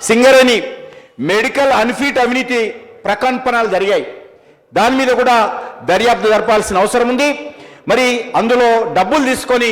Singareni medical unfit అవినీతి ప్రకంపనలు జరిగాయి. దాని మీద కూడా దర్యాప్తు జరపాల్సిన అవసరం ఉంది. మరి అందులో డబ్బులు తీసుకొని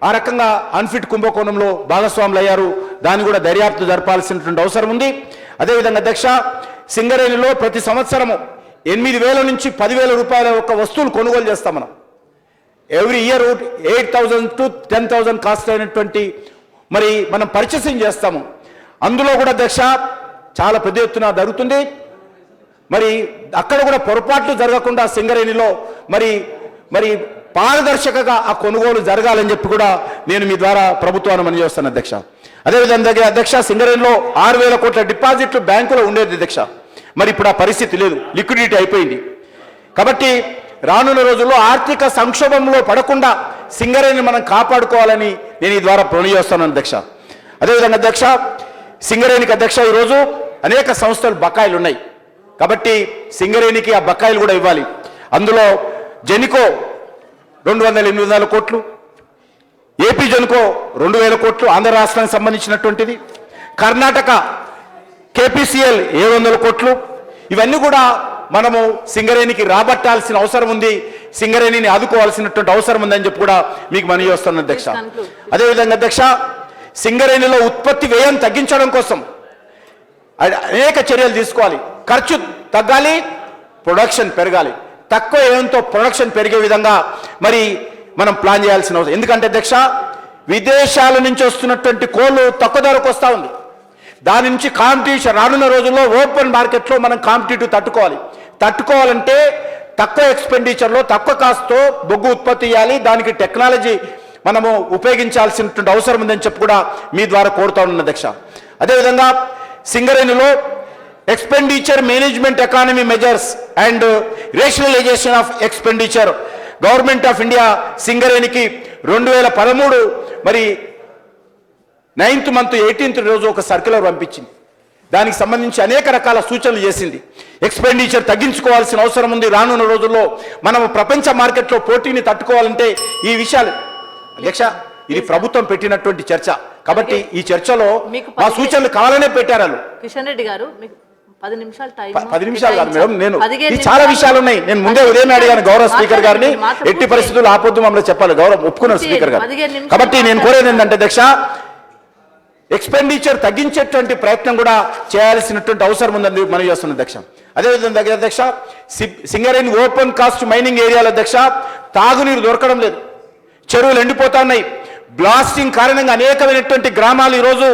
ఆ రకంగా అన్ఫిట్ కుంభకోణంలో భాగస్వాములు అయ్యారు. దాన్ని కూడా దర్యాప్తు జరపాల్సినటువంటి అవసరం ఉంది. అదేవిధంగా అధ్యక్ష, సింగరేణిలో ప్రతి సంవత్సరము 8,000 నుంచి 10,000 రూపాయల ఒక వస్తువులు కొనుగోలు చేస్తాం మనం. ఎవ్రీ ఇయర్ 8,000 to 10,000 కాస్ట్ అయినటువంటి మరి మనం పర్చేసింగ్ చేస్తాము. అందులో కూడా అధ్యక్ష చాలా పెద్ద ఎత్తున జరుగుతుంది. మరి అక్కడ కూడా పొరపాట్లు జరగకుండా సింగరేణిలో మరి పారదర్శకంగా ఆ కొనుగోలు జరగాలని చెప్పి కూడా నేను మీ ద్వారా ప్రభుత్వాన్ని మనవి చేస్తాను అధ్యక్ష. అదేవిధంగా అధ్యక్ష, సింగరేణిలో 6,000 కోట్ల డిపాజిట్లు బ్యాంకులో ఉండేది అధ్యక్ష. మరి ఇప్పుడు ఆ పరిస్థితి లేదు, లిక్విడిటీ అయిపోయింది. కాబట్టి రానున్న రోజుల్లో ఆర్థిక సంక్షోభంలో పడకుండా సింగరేణిని మనం కాపాడుకోవాలని నేను ఈ ద్వారా మనవి చేస్తాను అధ్యక్ష. అదేవిధంగా అధ్యక్ష, సింగరేణికి అధ్యక్ష ఈరోజు అనేక సంస్థలు బకాయిలు ఉన్నాయి. కాబట్టి సింగరేణికి ఆ బకాయిలు కూడా ఇవ్వాలి. అందులో జెనికో 200-800 కోట్లు, ఏపీ జెన్కో 2,000 కోట్లు ఆంధ్ర రాష్ట్రానికి సంబంధించినటువంటిది, కర్ణాటక కేపీసీఎల్ 700 కోట్లు. ఇవన్నీ కూడా మనము సింగరేణికి రాబట్టాల్సిన అవసరం ఉంది, సింగరేణిని ఆదుకోవాల్సినటువంటి అవసరం ఉందని చెప్పి కూడా మీకు మనవి చేస్తున్నాను అధ్యక్ష. అదేవిధంగా అధ్యక్ష, సింగరేణిలో ఉత్పత్తి వ్యయం తగ్గించడం కోసం అనేక చర్యలు తీసుకోవాలి. ఖర్చు తగ్గాలి, ప్రొడక్షన్ పెరగాలి. తక్కువ వ్యయంతో ప్రొడక్షన్ పెరిగే విధంగా మరి మనం ప్లాన్ చేయాల్సిన అవసరం. ఎందుకంటే అధ్యక్ష, విదేశాల నుంచి వస్తున్నటువంటి కోళ్ళు తక్కువ ధరకు వస్తూ ఉంది. దాని నుంచి కాంపిటీషన్ రానున్న రోజుల్లో ఓపెన్ మార్కెట్లో మనం కాంపిటేటివ్ తట్టుకోవాలంటే తక్కువ ఎక్స్పెండిచర్లో తక్కువ కాస్ట్తో బొగ్గు ఉత్పత్తి చేయాలి. దానికి టెక్నాలజీ మనము ఉపయోగించాల్సినటువంటి అవసరం ఉందని చెప్పి కూడా మీ ద్వారా కోరుతా ఉన్న అధ్యక్ష. అదేవిధంగా సింగరేణిలో expenditure management economy measures and rationalisation of expenditure government of India సింగరేణికి 2013 మరి 9th month 18th రోజు ఒక సర్క్యులర్ పంపించింది. దానికి సంబంధించి అనేక రకాల సూచనలు చేసింది. ఎక్స్పెండిచర్ తగ్గించుకోవాల్సిన అవసరం ఉంది. రానున్న రోజుల్లో మనము ప్రపంచ మార్కెట్లో పోటీని తట్టుకోవాలంటే ఈ విషయాలు అధ్యక్ష, ఇది ప్రభుత్వం పెట్టినటువంటి చర్చ. కాబట్టి ఈ చర్చలో మా సూచనలు కావాలనే పెట్టారు. కిషన్ రెడ్డి గారు 10 నిమిషాలు టైం. 10 నిమిషాలు కాదు మేడం, నేను చాలా విషయాలు ఉన్నాయి. నేను ముందే ఉదయం అడిగాను గౌరవ స్పీకర్ గారిని, ఎట్టి పరిస్థితులు ఆపొద్దు మమ్మల్ని చెప్పాలి. గౌరవ ఒప్పుకున్నారు స్పీకర్ గారు. కాబట్టి నేను కోరేది ఏంటంటే అధ్యక్ష, ఎక్స్పెండిచర్ తగ్గించేటువంటి ప్రయత్నం కూడా చేయాల్సినటువంటి అవసరం ఉందని మనం చేస్తున్నాం అధ్యక్ష. అదేవిధంగా అధ్యక్ష, సింగరేణి ఓపెన్ కాస్ట్ మైనింగ్ ఏరియాల అధ్యక్ష తాగునీరు దొరకడం లేదు, చెరువులు ఎండిపోతా ఉన్నాయి. బ్లాస్టింగ్ కారణంగా అనేకమైనటువంటి గ్రామాలు ఈరోజు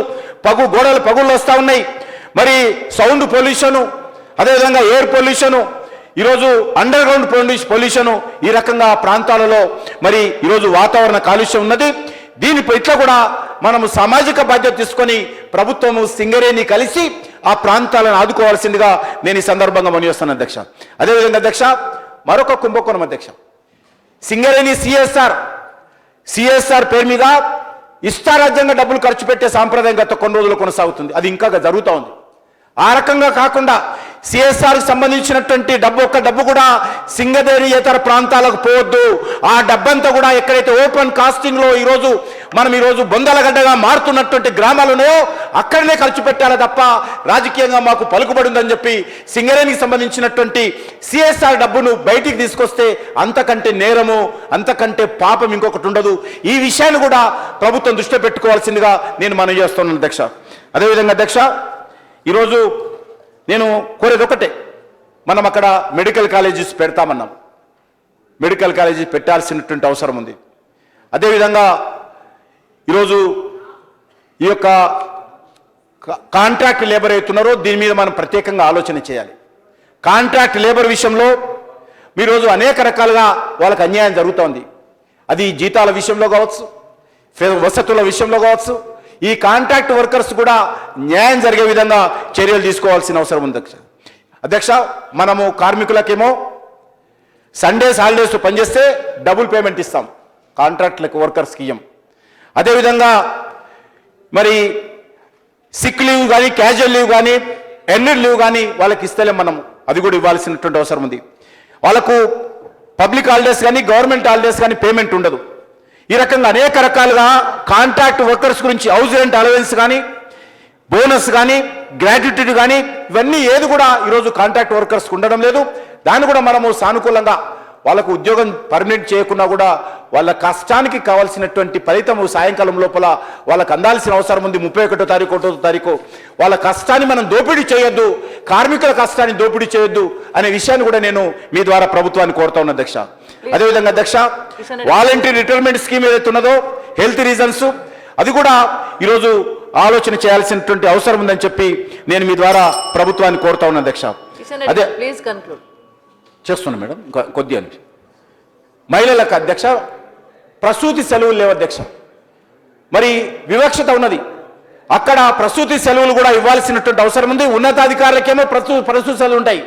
గోడలు పగుళ్ళు వస్తూ ఉన్నాయి. మరి సౌండ్ పొల్యూషను, అదేవిధంగా ఎయిర్ పొల్యూషను, ఈరోజు అండర్ గ్రౌండ్ పొల్యూషను, ఈ రకంగా ప్రాంతాలలో మరి ఈరోజు వాతావరణ కాలుష్యం ఉన్నది. దీనిపై ఇట్లా కూడా మనము సామాజిక బాధ్యత తీసుకొని ప్రభుత్వము సింగరేణి కలిసి ఆ ప్రాంతాలను ఆదుకోవాల్సిందిగా నేను ఈ సందర్భంగా మనవి చేస్తాను అధ్యక్ష. అదేవిధంగా అధ్యక్ష, మరొక కుంభకోణం అధ్యక్ష, సింగరేణి సిఎస్ఆర్ పేరు మీద ఇష్టారాజ్యంగా డబ్బులు ఖర్చు పెట్టే సాంప్రదాయం గత కొన్ని రోజులు కొనసాగుతుంది. అది ఇంకా జరుగుతూ ఉంది. ఆ రకంగా కాకుండా సిఎస్ఆర్కి సంబంధించినటువంటి ఒక్క డబ్బు కూడా సింగరేణియేతర ప్రాంతాలకు పోవద్దు. ఆ డబ్బంతా కూడా ఎక్కడైతే ఓపెన్ కాస్టింగ్లో ఈరోజు బొందలగడ్డగా మారుతున్నటువంటి గ్రామాలు ఉన్నాయో అక్కడనే ఖర్చు పెట్టాలి తప్ప రాజకీయంగా మాకు పలుకుబడి ఉందని చెప్పి సింగరేణికి సంబంధించినటువంటి సిఎస్ఆర్ డబ్బును బయటికి తీసుకొస్తే అంతకంటే నేరము, అంతకంటే పాపం ఇంకొకటి ఉండదు. ఈ విషయాన్ని కూడా ప్రభుత్వం దృష్టి పెట్టుకోవాల్సిందిగా నేను మనవి చేస్తున్నాను అధ్యక్ష. అదేవిధంగా అధ్యక్ష, ఈరోజు నేను కోరేది ఒకటే, మనం అక్కడ మెడికల్ కాలేజెస్ పెడతామన్నాం. మెడికల్ కాలేజెస్ పెట్టాల్సినటువంటి అవసరం ఉంది. అదేవిధంగా ఈరోజు ఈ యొక్క కాంట్రాక్ట్ లేబర్ అవుతున్నారో దీని మీద మనం ప్రత్యేకంగా ఆలోచన చేయాలి. కాంట్రాక్ట్ లేబర్ విషయంలో ఈరోజు అనేక రకాలుగా వాళ్ళకి అన్యాయం జరుగుతోంది. అది జీతాల విషయంలో కావచ్చు, వసతుల విషయంలో కావచ్చు. ఈ కాంట్రాక్ట్ వర్కర్స్ కూడా న్యాయం జరిగే విధంగా చర్యలు తీసుకోవాల్సిన అవసరం ఉంది అధ్యక్ష. మనము కార్మికులకేమో సండేస్ హాలిడేస్ పనిచేస్తే డబుల్ పేమెంట్ ఇస్తాం, కాంట్రాక్ట్ వర్కర్స్కి ఇయ్యం. అదేవిధంగా మరి సిక్ లీవ్ కానీ, క్యాజువల్ లీవ్ కానీ, ఎన్నిడ్ లీవ్ కానీ వాళ్ళకి ఇస్తలేం మనం. అది కూడా ఇవ్వాల్సినటువంటి అవసరం ఉంది. వాళ్ళకు పబ్లిక్ హాలిడేస్ కానీ, గవర్నమెంట్ హాలిడేస్ కానీ పేమెంట్ ఉండదు. ఈ రకంగా అనేక రకాలుగా కాంట్రాక్ట్ వర్కర్స్ గురించి హౌస్ రెంట్ అలవెన్స్ కానీ, బోనస్ కానీ, గ్రాట్యుటీ కానీ ఇవన్నీ ఏది కూడా ఈరోజు కాంట్రాక్ట్ వర్కర్స్కి ఉండడం లేదు. దాన్ని కూడా మనము సానుకూలంగా వాళ్ళకు ఉద్యోగం పర్మనెంట్ చేయకున్నా కూడా వాళ్ళ కష్టానికి కావాల్సినటువంటి ఫలితం సాయంకాలం లోపల వాళ్ళకు అందాల్సిన అవసరం ఉంది. 31వ తారీఖు 1వ తారీఖు వాళ్ళ కష్టాన్ని మనం దోపిడీ చేయొద్దు, కార్మికుల కష్టాన్ని దోపిడీ చేయొద్దు అనే విషయాన్ని కూడా నేను మీ ద్వారా ప్రభుత్వాన్ని కోరుతా ఉన్నా అధ్యక్ష. అదేవిధంగా అధ్యక్ష, వాలంటరీ రిటైర్మెంట్ స్కీమ్ ఏదైతే ఉన్నదో హెల్త్ రీజన్స్ అది కూడా ఈరోజు ఆలోచన చేయాల్సినటువంటి అవసరం ఉందని చెప్పి నేను మీ ద్వారా ప్రభుత్వాన్ని కోరుతా ఉన్నా అధ్యక్ష. అదే ప్లీజ్ కన్క్లూడ్ చేస్తున్నా మేడం, కొద్దిగా మహిళలకు అధ్యక్ష ప్రసూతి సెలవులు లేవు అధ్యక్ష. మరి వివక్షత ఉన్నది, అక్కడ ప్రసూతి సెలవులు కూడా ఇవ్వాల్సినటువంటి అవసరం ఉంది. ఉన్నతాధికారులకేమో ప్రసూతి సెలవులు ఉంటాయి,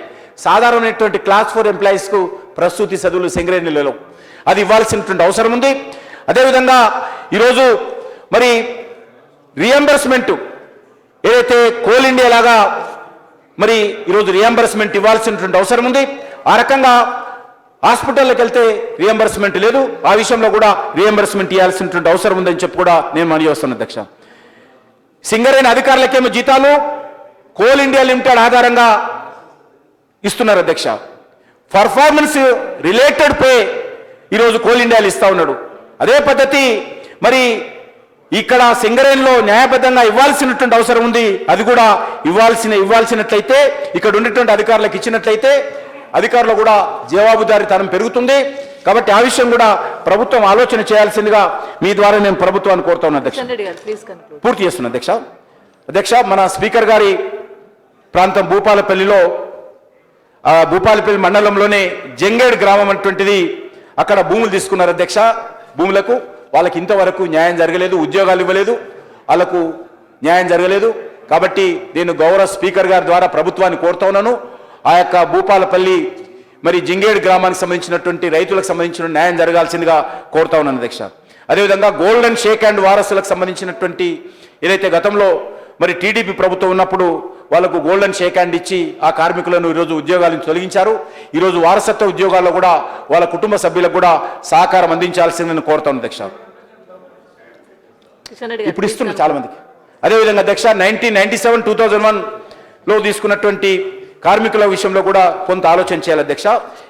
సాధారణమైనటువంటి క్లాస్ 4 ఎంప్లాయీస్కు ప్రసూతి సెలవులు సింగరేణిలలో అది ఇవ్వాల్సినటువంటి అవసరం ఉంది. అదేవిధంగా ఈరోజు మరి రియంబర్స్మెంట్ ఏదైతే కోల్ ఇండియా లాగా మరి ఈరోజు రియంబర్స్మెంట్ ఇవ్వాల్సినటువంటి అవసరం ఉంది. ఆ రకంగా హాస్పిటల్లోకి వెళ్తే రియంబర్స్మెంట్ లేదు, ఆ విషయంలో కూడా రియంబర్స్మెంట్ ఇవ్వాల్సినటువంటి అవసరం ఉందని చెప్పి కూడా నేను మనవి చేస్తున్నాను అధ్యక్ష. సింగరేణి అధికారులకేమో జీతాలు కోల్ ఇండియా లిమిటెడ్ ఆధారంగా ఇస్తున్నారు అధ్యక్ష. పర్ఫార్మెన్స్ రిలేటెడ్ పే ఈరోజు కోల్ ఇండియాలు ఇస్తా ఉన్నాడు. అదే పద్ధతి మరి ఇక్కడ సింగరేణిలో న్యాయబద్ధంగా ఇవ్వాల్సినటువంటి అవసరం ఉంది. అది కూడా ఇవ్వాల్సినట్లయితే ఇక్కడ ఉన్నటువంటి అధికారులకు ఇచ్చినట్లయితే అధికారులు కూడా జవాబుదారీతనం పెరుగుతుంది. కాబట్టి ఆ విషయం కూడా ప్రభుత్వం ఆలోచన చేయాల్సిందిగా మీ ద్వారా నేను ప్రభుత్వాన్ని కోరుతా ఉన్నాను అధ్యక్ష. పూర్తి చేస్తున్నా అధ్యక్ష. అధ్యక్ష, మన స్పీకర్ గారి ప్రాంతం భూపాలపల్లిలో, భూపాలపల్లి మండలంలోనే జంగేడ్ గ్రామం అటువంటిది, అక్కడ భూములు తీసుకున్నారు అధ్యక్ష. భూములకు వాళ్ళకి ఇంతవరకు న్యాయం జరగలేదు, ఉద్యోగాలు ఇవ్వలేదు, వాళ్ళకు న్యాయం జరగలేదు. కాబట్టి నేను గౌరవ స్పీకర్ గారి ద్వారా ప్రభుత్వాన్ని కోరుతా ఉన్నాను, ఆ యొక్క భూపాలపల్లి మరి జింగేడ్ గ్రామానికి సంబంధించినటువంటి రైతులకు సంబంధించిన న్యాయం జరగాల్సిందిగా కోరుతా ఉన్నాను అధ్యక్ష. అదేవిధంగా గోల్డెన్ షేక్ అండ్ వారసులకు సంబంధించినటువంటి ఏదైతే గతంలో మరి టీడీపీ ప్రభుత్వం ఉన్నప్పుడు వాళ్ళకు గోల్డెన్ షేక్ హ్యాండ్ ఇచ్చి ఆ కార్మికులను ఈరోజు ఉద్యోగాలను తొలగించారు. ఈరోజు వారసత్వ ఉద్యోగాల్లో కూడా వాళ్ళ కుటుంబ సభ్యులకు కూడా సహకారం అందించాల్సిందని కోరుతాను అధ్యక్ష. ఇప్పుడు ఇస్తున్నారు చాలా మందికి. అదేవిధంగా అధ్యక్ష, 1997, 2001లో తీసుకున్నటువంటి కార్మికుల విషయంలో కూడా కొంత ఆలోచన చేయాలి అధ్యక్ష.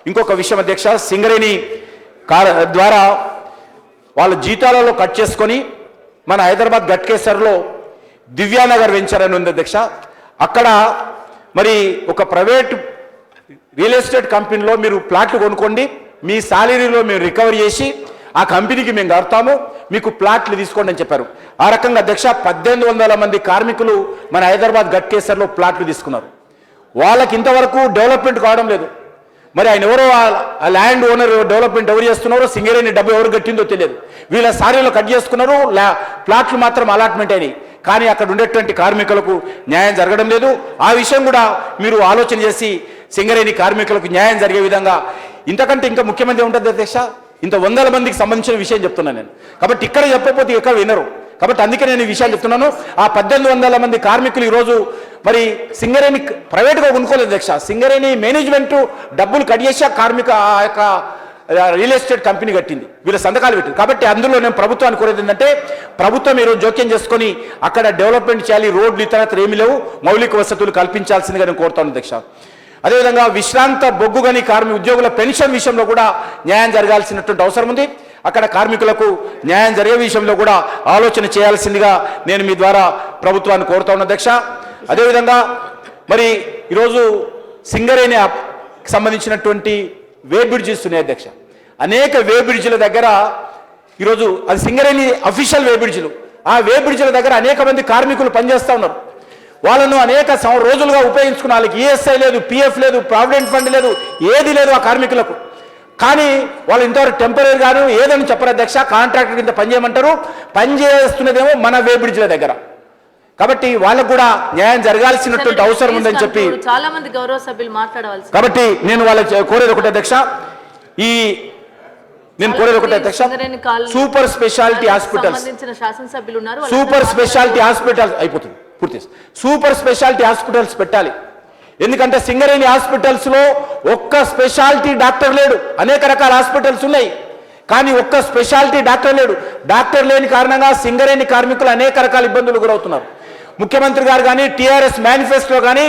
ఇంకొక విషయం అధ్యక్ష, సింగరేణి ద్వారా వాళ్ళ జీతాలలో కట్ చేసుకొని మన హైదరాబాద్ గట్కేసర్లో దివ్యానగర్ వెంచర్ అని ఉంది అధ్యక్ష. అక్కడ మరి ఒక ప్రైవేట్ రియల్ ఎస్టేట్ కంపెనీలో మీరు ప్లాట్లు కొనుక్కోండి, మీ శాలరీలో మేము రికవర్ చేసి ఆ కంపెనీకి మేము కడతాము, మీకు ప్లాట్లు తీసుకోండి అని చెప్పారు. ఆ రకంగా అధ్యక్ష 1800 మంది కార్మికులు మన హైదరాబాద్ గట్కేసర్లో ప్లాట్లు తీసుకున్నారు. వాళ్ళకి ఇంతవరకు డెవలప్మెంట్ కావడం లేదు. మరి ఆయన ఎవరో ఆ ల్యాండ్ ఓనర్ డెవలప్మెంట్ ఎవరు చేస్తున్నారో, సింగరేణి డబ్బు ఎవరు కట్టిందో తెలియదు. వీళ్ళ సారీలో కట్ చేసుకున్నారు, ప్లాట్లు మాత్రం అలాట్మెంట్ అయినాయి. కానీ అక్కడ ఉండేటువంటి కార్మికులకు న్యాయం జరగడం లేదు. ఆ విషయం కూడా మీరు ఆలోచన చేసి సింగరేణి కార్మికులకు న్యాయం జరిగే విధంగా, ఇంతకంటే ఇంకా ముఖ్యమంత్రి ఉంటుంది అధ్యక్ష. ఇంత 100 మందికి సంబంధించిన విషయం చెప్తున్నాను నేను. కాబట్టి ఇక్కడ చెప్పకపోతే ఎక్కడ వినరు. కాబట్టి అందుకే నేను ఈ విషయాన్ని చెప్తున్నాను. ఆ 1800 మంది కార్మికులు ఈరోజు మరి సింగరేణి ప్రైవేట్గా కొనుక్కోలేదు అధ్యక్ష. సింగరేణి మేనేజ్మెంట్ డబ్బులు కట్ చేసి ఆ యొక్క రియల్ ఎస్టేట్ కంపెనీ కట్టింది, వీళ్ళ సంతకాలు పెట్టింది. కాబట్టి అందులో నేను ప్రభుత్వాన్ని కోరేది ఏంటంటే, ప్రభుత్వం ఈరోజు జోక్యం చేసుకొని అక్కడ డెవలప్మెంట్ చేయాలి, రోడ్లు ఇతరత్ర ఏమీ లేవు, మౌలిక వసతులు కల్పించాల్సిందిగా నేను కోరుతాను అధ్యక్ష. అదేవిధంగా విశ్రాంత బొగ్గుగని ఉద్యోగుల పెన్షన్ విషయంలో కూడా న్యాయం జరగాల్సినటువంటి అవసరం ఉంది. అక్కడ కార్మికులకు న్యాయం జరిగే విషయంలో కూడా ఆలోచన చేయాల్సిందిగా నేను మీ ద్వారా ప్రభుత్వాన్ని కోరుతా ఉన్న అధ్యక్ష. అదేవిధంగా మరి ఈరోజు సింగరేణి సంబంధించినటువంటి వే బ్రిడ్జెస్ ఉన్నాయి అధ్యక్ష. అనేక వే బ్రిడ్జిల దగ్గర ఈరోజు అది సింగరేణి అఫీషియల్ వే బ్రిడ్జిలు, ఆ వే బ్రిడ్జిల దగ్గర అనేక మంది కార్మికులు పనిచేస్తూ ఉన్నారు. వాళ్ళను అనేక రోజులుగా ఉపయోగించుకున్న వాళ్ళకి ఈఎస్ఐ లేదు, పిఎఫ్ లేదు, ప్రావిడెంట్ ఫండ్ లేదు, ఏది లేదు ఆ కార్మికులకు. కానీ వాళ్ళు ఇంతవరకు టెంపరీ గాను ఏదని చెప్పరు అధ్యక్ష. కాంట్రాక్టర్ కింద పనిచేయమంటారు, పనిచేస్తున్నదేమో మన వే బ్రిడ్జ్ల దగ్గర. కాబట్టి వాళ్ళకు కూడా న్యాయం జరగాల్సినటువంటి అవసరం ఉందని చెప్పి చాలా మంది గౌరవ సభ్యులు మాట్లాడవలసి. కాబట్టి నేను వాళ్ళకి కోరేది ఒకటి అధ్యక్ష, నేను కోరేది ఒకటి అధ్యక్ష, సూపర్ స్పెషాలిటీ హాస్పిటల్స్, శాసనసభ్యులు ఉన్నారు, సూపర్ స్పెషాలిటీ హాస్పిటల్స్ అయిపోతుంది పూర్తి, సూపర్ స్పెషాలిటీ హాస్పిటల్స్ పెట్టాలి. ఎందుకంటే సింగరేణి హాస్పిటల్స్ లో ఒక్క స్పెషాలిటీ డాక్టర్ లేడు. అనేక రకాల హాస్పిటల్స్ ఉన్నాయి, కానీ ఒక్క స్పెషాలిటీ డాక్టర్ లేడు. డాక్టర్ లేని కారణంగా సింగరేణి కార్మికులు అనేక రకాల ఇబ్బందులు గురవుతున్నారు. ముఖ్యమంత్రి గారు కానీ టీఆర్ఎస్ మేనిఫెస్టోలో కానీ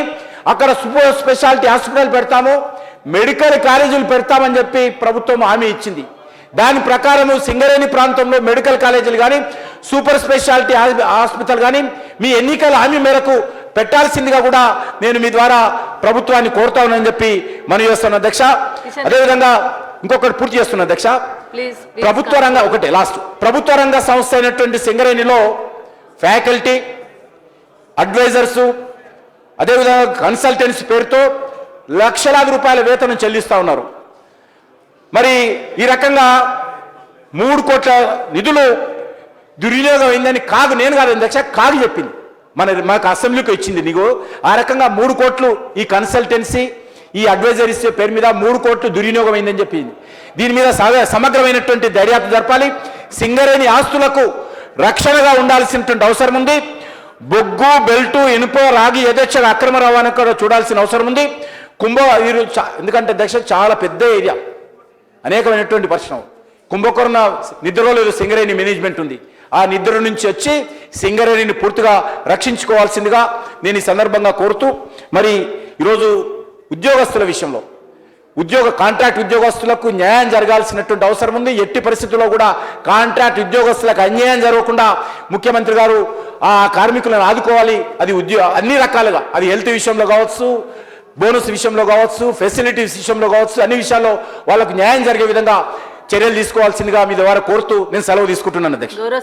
అక్కడ సూపర్ స్పెషాలిటీ హాస్పిటల్ పెడతాము, మెడికల్ కాలేజీలు పెడతామని చెప్పి ప్రభుత్వం హామీ ఇచ్చింది. దాని ప్రకారం సింగరేణి ప్రాంతంలో మెడికల్ కాలేజీలు కానీ సూపర్ స్పెషాలిటీ హాస్పిటల్ కానీ మీ ఎన్నికల హామీ మేరకు పెట్టాల్సిందిగా కూడా నేను మీ ద్వారా ప్రభుత్వాన్ని కోరుతా ఉన్నానని చెప్పి మనవి చేస్తున్నా అధ్యక్ష. అదేవిధంగా ఇంకొకటి పూర్తి చేస్తున్నా అధ్యక్ష. ప్లీజ్ ప్రభుత్వ రంగ ఒకటి లాస్ట్ ప్రభుత్వ రంగ సంస్థ అయినటువంటి సింగరేణిలో ఫ్యాకల్టీ, అడ్వైజర్సు, అదేవిధంగా కన్సల్టెన్సీ పేరుతో లక్షలాది రూపాయల వేతనం చెల్లిస్తూ ఉన్నారు. మరి ఈ రకంగా 3 కోట్ల నిధులు దుర్వినియోగం అయిందని నేను కాదు అధ్యక్ష, కాదు చెప్పింది, మాకు అసెంబ్లీకి ఇచ్చింది. నీకు ఆ రకంగా 3 కోట్లు ఈ కన్సల్టెన్సీ, ఈ అడ్వైజరీస్ పేరు మీద 3 కోట్లు దుర్వినియోగం అయిందని చెప్పింది. దీని మీద సమగ్రమైనటువంటి దర్యాప్తు జరపాలి. సింగరేణి ఆస్తులకు రక్షణగా ఉండాల్సినటువంటి అవసరం ఉంది. బొగ్గు, బెల్టు, ఇనుప, రాగి యథేచ్ఛగా అక్రమ రవాణా కూడా చూడాల్సిన అవసరం ఉంది. ఎందుకంటే అధ్యక్ష చాలా పెద్ద ఏరియా, అనేకమైనటువంటి పరిశ్రమ. కుంభకోణ నిద్రలో లేదు సింగరేణి మేనేజ్మెంట్ ఉంది. ఆ నిద్ర నుంచి వచ్చి సింగరేణిని పూర్తిగా రక్షించుకోవాల్సిందిగా నేను ఈ సందర్భంగా కోరుతూ, మరి ఈరోజు ఉద్యోగస్తుల విషయంలో కాంట్రాక్ట్ ఉద్యోగస్తులకు న్యాయం జరగాల్సినటువంటి అవసరం ఉంది. ఎట్టి పరిస్థితుల్లో కూడా కాంట్రాక్ట్ ఉద్యోగస్తులకు అన్యాయం జరగకుండా ముఖ్యమంత్రి గారు ఆ కార్మికులను ఆదుకోవాలి. అది అన్ని రకాలుగా, అది హెల్త్ విషయంలో కావచ్చు, బోనస్ విషయంలో కావచ్చు, ఫెసిలిటీస్ విషయంలో కావచ్చు, అన్ని విషయాల్లో వాళ్ళకు న్యాయం జరిగే విధంగా చర్యలు తీసుకోవాల్సిందిగా మీ ద్వారా కోరుతూ నేను సెలవు తీసుకుంటున్నాను అధ్యక్ష.